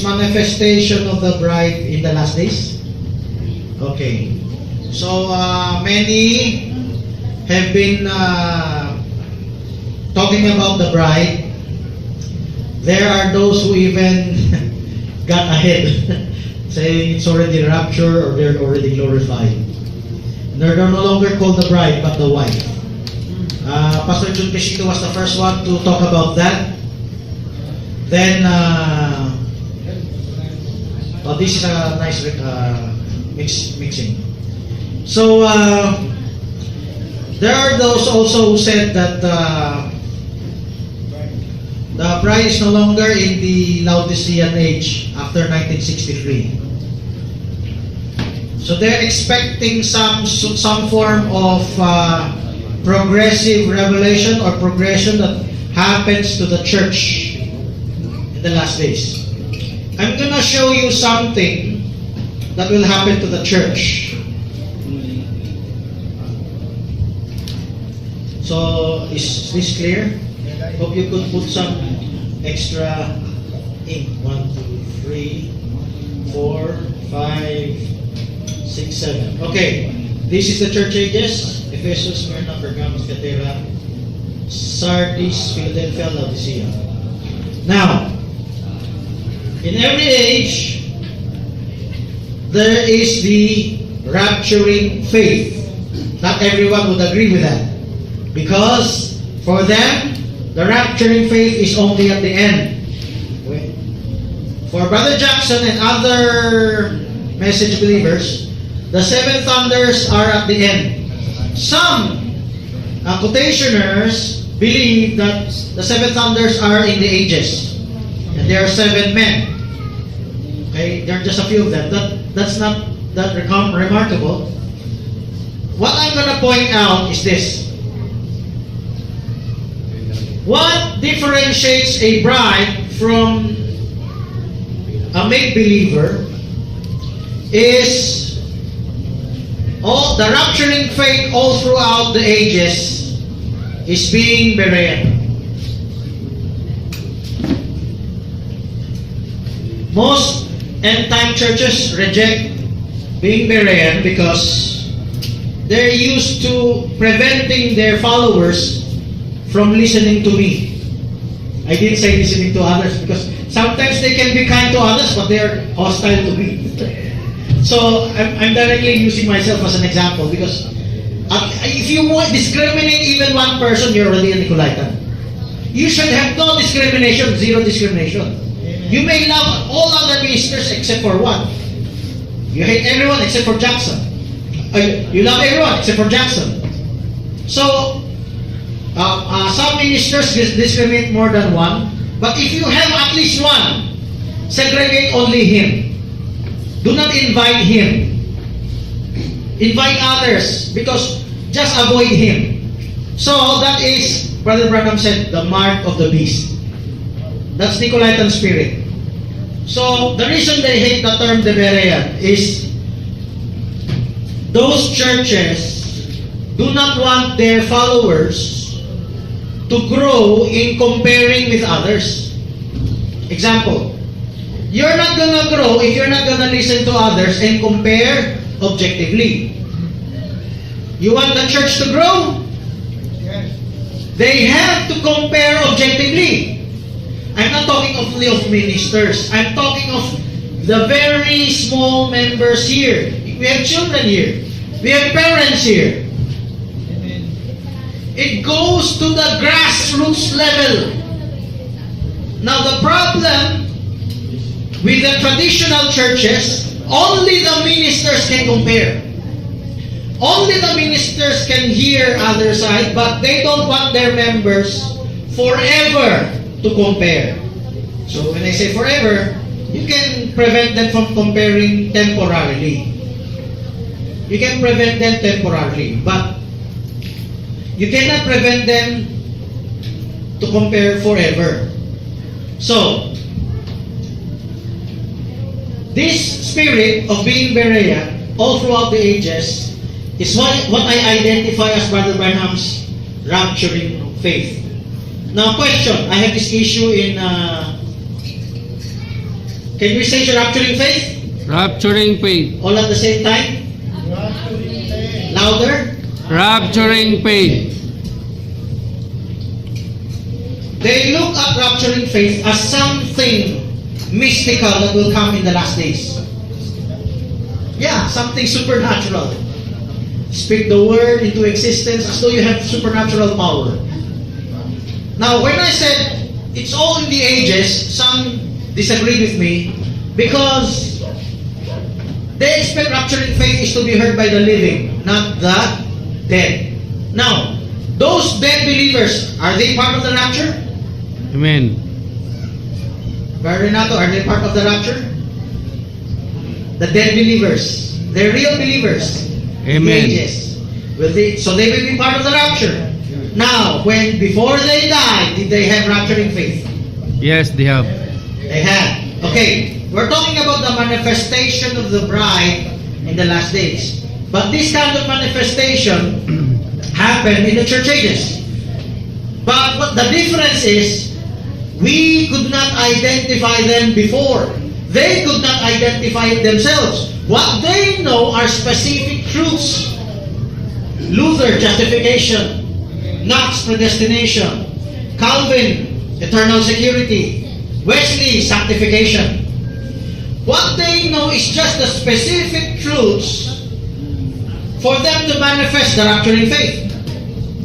is manifestation of the bride in the last days? Okay. So, many have been talking about the bride. There are those who even got ahead, saying it's already rapture or they're already glorified. They're no longer called the bride, but the wife. Pastor Jun Pesito was the first one to talk about that. Then, this is a nice mixing. So, there are those also who said that the bride is no longer in the Laodicean age after 1963. So they're expecting some form of progressive revelation or progression that happens to the church in the last days. I'm gonna show you something that will happen to the church. So, is this clear? Hope you could put some extra ink. 1, 2, 3, 4, 5, 6, 7. Okay, this is the church ages: Ephesus, Smyrna, Pergamos, Thyatira, Sardis, Philadelphia, Laodicea. Now, in every age, there is the rapturing faith. Not everyone would agree with that, because for them, the rapturing faith is only at the end. For Brother Jackson and other message believers, the 7 thunders are at the end. Some quotationers believe that the 7 thunders are in the ages, and there are 7 men. Okay, there are just a few of them. That's not that remarkable. What I'm going to point out is this. What differentiates a bride from a make-believer is the rapturing faith all throughout the ages is being berean. Most end-time churches reject being berean because they're used to preventing their followers from listening to me. I didn't say listening to others because sometimes they can be kind to others, but they're hostile to me. So I'm directly using myself as an example because if you want discriminate even one person, you're already a Nicolaitan. You should have no discrimination, zero discrimination. You may love all other ministers except for one. You hate everyone except for Jackson. You love everyone except for Jackson. So, some ministers discriminate more than one. But if you have at least one, segregate only him. Do not invite him. Invite others because just avoid him. So, that is, Brother Branham said, the mark of the beast. That's Nicolaitan spirit. So, the reason they hate the term the berean is those churches do not want their followers to grow in comparing with others. Example, you're not gonna grow if you're not gonna listen to others and compare objectively. You want the church to grow? They have to compare objectively. I'm not talking only of ministers. I'm talking of the very small members here. We have children here. We have parents here. It goes to the grassroots level. Now the problem with the traditional churches, only the ministers can compare. Only the ministers can hear other side, but they don't want their members forever to compare. So when I say forever, you can prevent them from comparing temporarily. You can prevent them temporarily, but you cannot prevent them to compare forever. So, this spirit of being berean all throughout the ages is what I identify as Brother Branham's rapturing faith. Now, question. I have this issue in Can we say rapturing faith? Rapturing faith. All at the same time? Louder? Rapturing faith. They look at rapturing faith as something mystical that will come in the last days. Yeah, something supernatural. Speak the word into existence as though you have supernatural power. Now, when I said it's all in the ages, some disagree with me because they expect rapturing faith is to be heard by the living, not the dead. Now, those dead believers, are they part of the rapture? Amen. Brother Renato, are they part of the rapture? The dead believers, they're real believers. Amen. Ages. So they will be part of the rapture. Now, before they died, did they have rapturing faith? Yes, they have. They had. Okay, we're talking about the manifestation of the bride in the last days. But this kind of manifestation happened in the church ages. But what the difference is, we could not identify them before. They could not identify it themselves. What they know are specific truths. Luther, justification. Knox, predestination. Calvin, eternal security. Wesley, sanctification. What they know is just the specific truths for them to manifest the rapturing faith.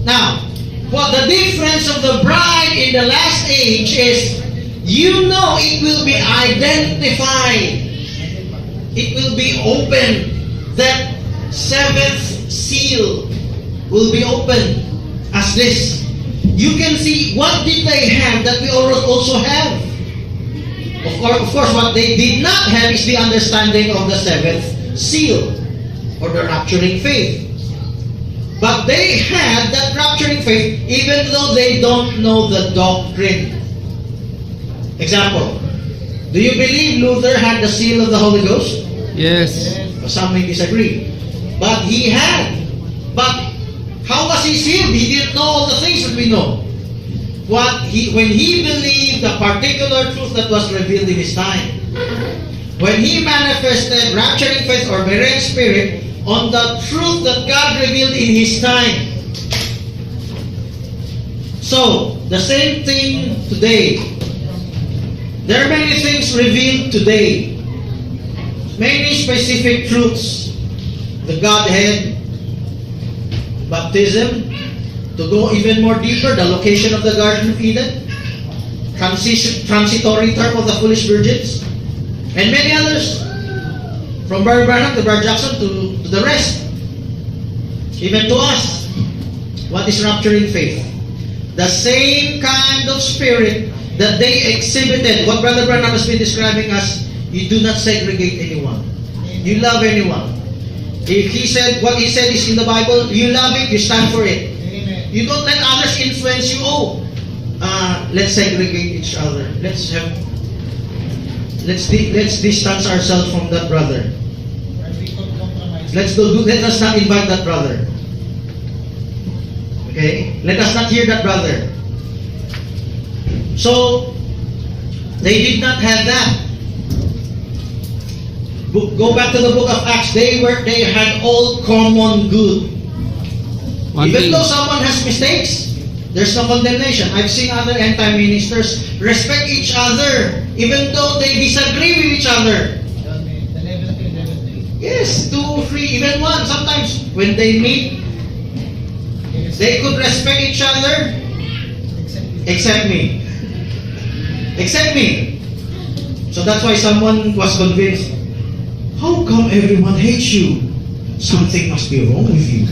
Now, what the difference of the bride in the last age is, you know it will be identified. It will be open. That seventh seal will be open as this. You can see what did they have that we also have. Of course, what they did not have is the understanding of the seventh seal or the rapturing faith. But they had that rapturing faith even though they don't know the doctrine. Example, do you believe Luther had the seal of the Holy Ghost? Yes. Some may disagree. But he had. But how was he sealed? He didn't know all the things that we know. When he believed the particular truth that was revealed in his time, when he manifested rapturing faith or berean spirit on the truth that God revealed in his time. So, the same thing today. There are many things revealed today. Many specific truths. The Godhead, baptism, to go even more deeper, the location of the Garden of Eden, transitory term of the foolish virgins, and many others. From Brother Branham to Brother Jackson to the rest. Even to us. What is rapturing faith? The same kind of spirit that they exhibited. What Brother Branham has been describing as, you do not segregate anyone. You love anyone. If he said, what he said is in the Bible, you love it, you stand for it. Amen. You don't let others influence you. Let's segregate each other. Let's distance ourselves from that brother. Let us not invite that brother. Okay? Let us not hear that brother. So, they did not have that. Go back to the book of Acts. They had all common good. Even though someone has mistakes, there's no condemnation. I've seen other end-time ministers respect each other, even though they disagree with each other. Yes, 2, 3, even 1. Sometimes when they meet, they could respect each other, except me. Except me. So that's why someone was convinced, how come everyone hates you? Something must be wrong with you.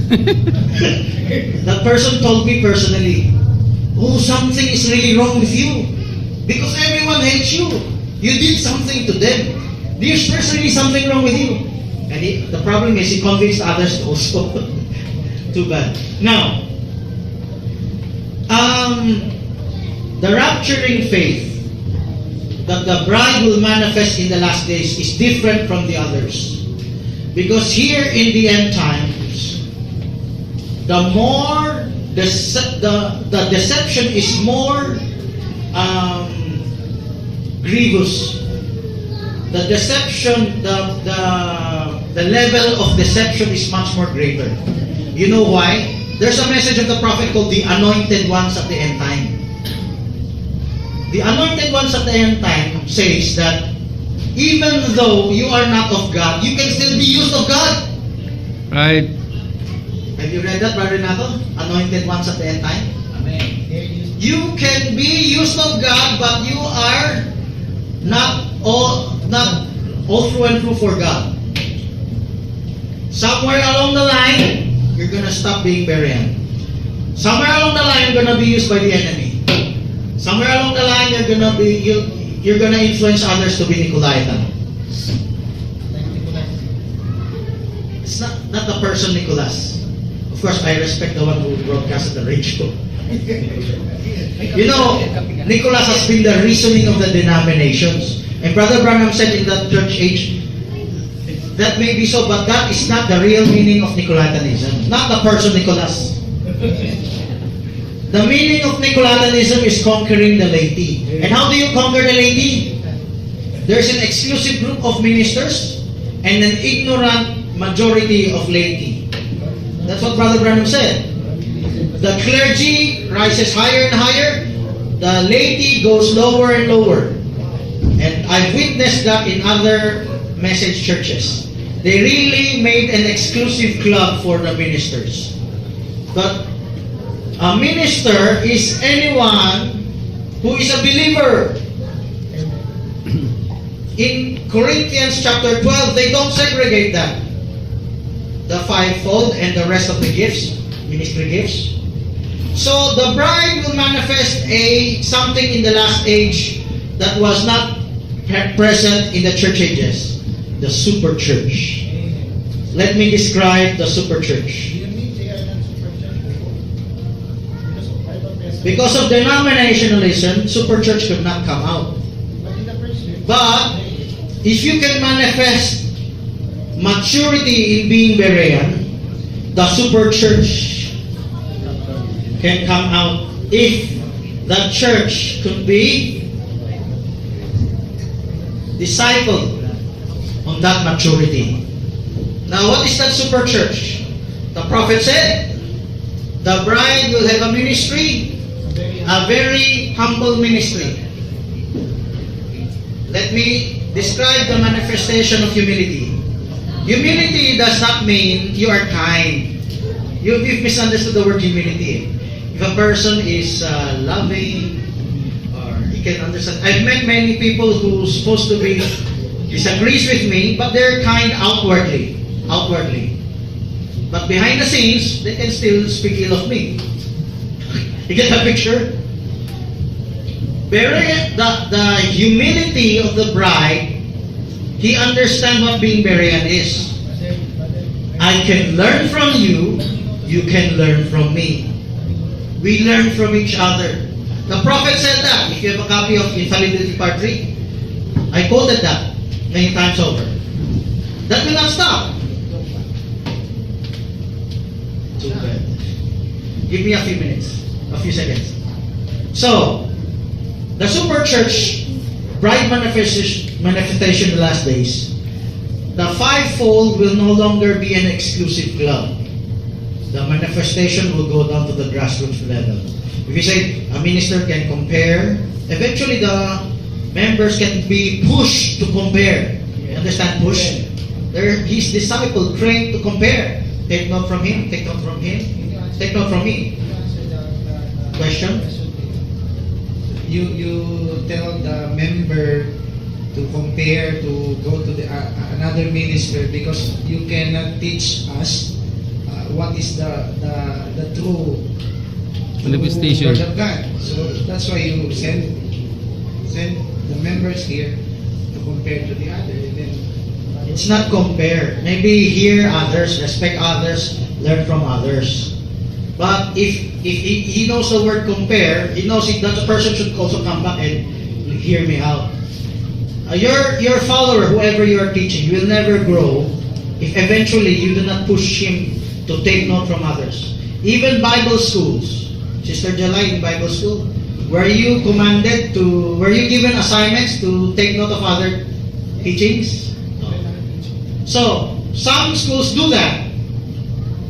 That person told me personally, oh, something is really wrong with you. Because everyone hates you. You did something to them. There's personally something wrong with you. And the problem is he convinced others also. Too bad. Now, the rapturing faith that the bride will manifest in the last days is different from the others. Because here in the end times, the more the deception is more grievous. the deception, the level of deception is much more greater. You know why? There's a message of the prophet called the anointed ones at the end time. The anointed ones at the end time says that even though you are not of God, you can still be used of God. Right. Have you read that, Brother Nato? Anointed ones at the end time? Amen. You can be used of God, but you are not all through and through for God. Somewhere along the line, you're gonna stop being berean. Somewhere along the line, you're gonna be used by the enemy. Somewhere along the line, you're gonna influence others to be Nicolaitan. It's not the person Nicolas. Of course, I respect the one who broadcasted the radio. You know, Nicholas has been the reasoning of the denominations. And Brother Branham said in that church age, that may be so, but that is not the real meaning of Nicolaitanism. Not the person Nicholas. The meaning of Nicolaitanism is conquering the laity. And how do you conquer the laity? There's an exclusive group of ministers and an ignorant majority of laity. That's what Brother Branham said. The clergy rises higher and higher. The laity goes lower and lower. And I've witnessed that in other message churches. They really made an exclusive club for the ministers. But a minister is anyone who is a believer. In Corinthians chapter 12, they don't segregate that. The fivefold and the rest of the gifts, ministry gifts. So the bride will manifest something in the last age that was not present in the church ages. The superchurch. Let me describe the superchurch. Because of denominationalism, superchurch could not come out. But if you can manifest maturity in being berean, the superchurch can come out if the church could be discipled on that maturity. Now, what is that super church? The prophet said, the bride will have a ministry, a very humble ministry. Let me describe the manifestation of humility. Humility does not mean you are kind. You've misunderstood the word humility. If a person is loving, or he can understand. I've met many people who's supposed to be disagrees with me, but they're kind outwardly. But behind the scenes, they can still speak ill of me. You get that picture? The humility of the bride, he understands what being berean is. I can learn from you, you can learn from me. We learn from each other. The prophet said that. If you have a copy of Infallibility Part 3, I quoted that many times over. That will not stop. Too bad. Give me a few minutes, a few seconds. So, the super church, bride manifestation in the last days, the fivefold will no longer be an exclusive club. The manifestation will go down to the grassroots level. If you say a minister can compare, eventually the members can be pushed to compare. You understand push? His disciple trained to compare. Take note from him, take note from him, take note from me. Question? You tell the member to compare, to go to another minister, because you cannot teach us what is the true Manifestation. word of God. So that's why you send the members here to compare to the other. And then, It's not compare. Maybe hear others, respect others, learn from others. But if he knows the word compare, he knows that the person should also come back and hear me out. Your follower, whoever you are teaching, will never grow if eventually you do not push him to take note from others. Even Bible schools, Sister Jalai in Bible school, were you given assignments to take note of others? teachings? No. So, some schools do that.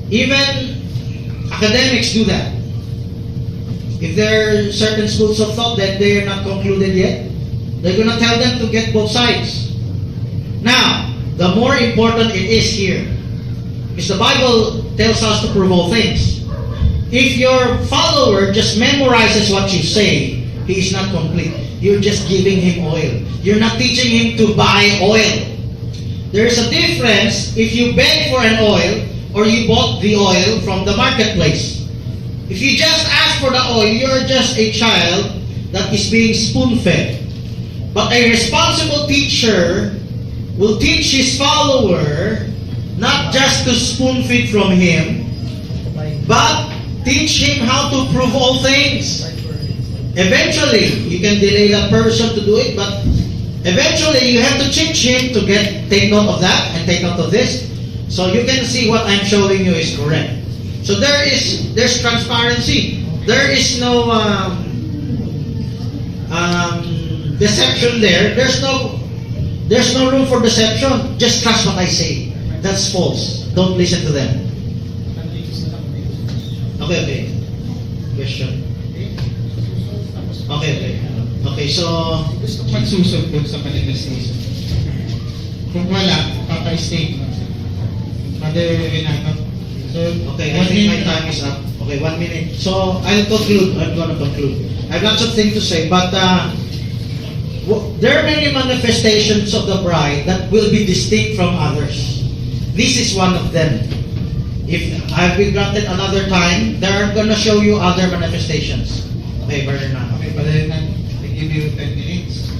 Even academics do that. If there are certain schools of thought that they are not concluded yet, they're going to tell them to get both sides. Now, the more important it is here, because the Bible tells us to prove all things. If your follower just memorizes what you say, he is not complete. You're just giving him oil. You're not teaching him to buy oil. There's a difference if you beg for an oil or you bought the oil from the marketplace. If you just ask for the oil, you're just a child that is being spoon-fed. But a responsible teacher will teach his follower not just to spoon-feed from him, but teach him how to prove all things. Eventually, you can delay that person to do it, but eventually you have to teach him to take note of that and take note of this, so you can see what I'm showing you is correct. So there's transparency. There is no deception there. There's no room for deception. Just trust what I say. That's false. Don't listen to them. Okay. Question. Okay, so Gusto ko magsusog doon sa manifestation. Kung wala, papa-state mo. Father Renato. So, okay, I think my time is up. Okay, 1 minute. So I'll conclude. I'm going to conclude. I have lots of things to say, but there are many manifestations of the bride that will be distinct from others. This is one of them. If I've been granted another time, I'm going to show you other manifestations. Okay, Brother Nan. Okay, Father Renato, I give you 10 minutes.